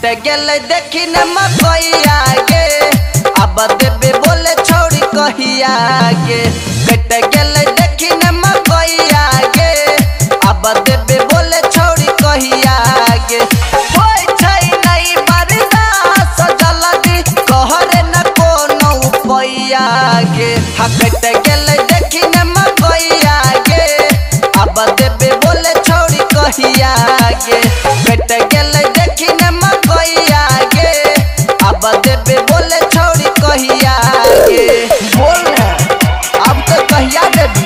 कट गेल देखी न मकैया गे अब देबे बोले छोड़ी कहिया गे कट गेल देखी न मकैया गे अब देबे बोले छोड़ी कहिया गे होय छै नहीं बरदा सजल दी कहरे न कोनो पैया गे कट गेल देखी न मकैया गे अब देबे बोले छोड़ी कहिया गे कट गेल देखी न मकैया गे अब देबे बोले छोड़ी कहिया गे बोल ना अब तो कहिया देबी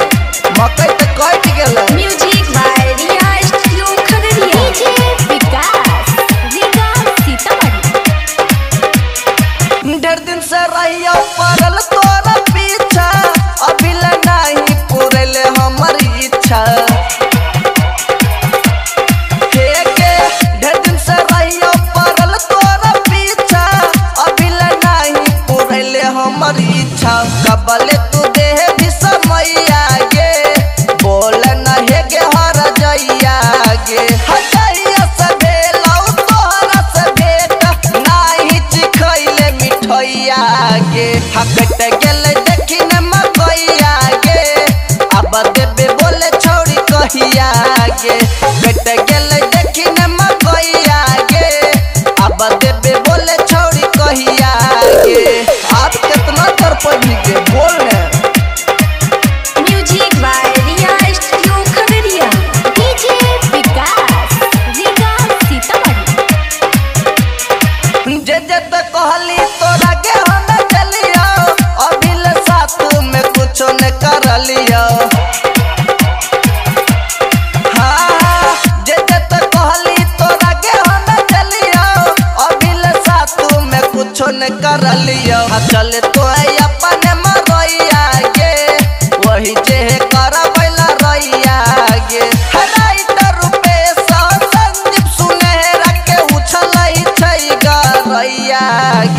मकई तो कट गेल music by Riya studio Khagaria DJ Vikas Sitamarhi ढेर दिन से रहियो पड़ल तोरा पीछा अभी ले नहीं पूरल हमर इच्छा ढेर दिन से रहियो पड़ल तोरा पीछा अभी ले नहीं पूरल हमर इच्छा कबले तू देह भी समैया गे बोल नहे गे हर जइया गे हजैया से भेलौ तोहरा से भेट नाही चिखैले मिठैया गे कट गेल देखी न मकैया गे अब देबे बोले छोड़ी कहिया गे कट गेल देखी न मकैया गे अब देबे बोले छोड़ी कहिया गे आप कितना कर पड़ी गे बोल ना music by Riya studio Khagaria DJ Vikas Sitamarhi जे तो कहली तोरा गे हम चलियो अभी ले साथ में कुछो न करलियो हाँ जे तो कहली तोरा गे हम चलियो अभी ले साथ में कुछो न करलियो चल तो अपन मरैया गे वही जे करबैला रैया गे राइटर रुपेश संदीप सुनहरा के उछलै छै गरैया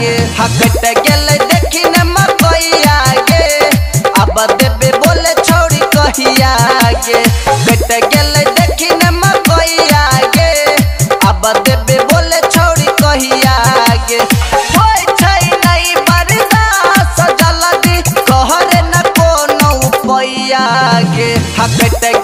गे कट गेल देखी न मकैया गे अब देबे बोले छोड़ी कहिया गे कट गेल देखी न मकैया गे अब देबे बोले छोड़ी कहिया गे होय छै नहीं बरदा सजल दी कहरे न कोनो पैया गे कट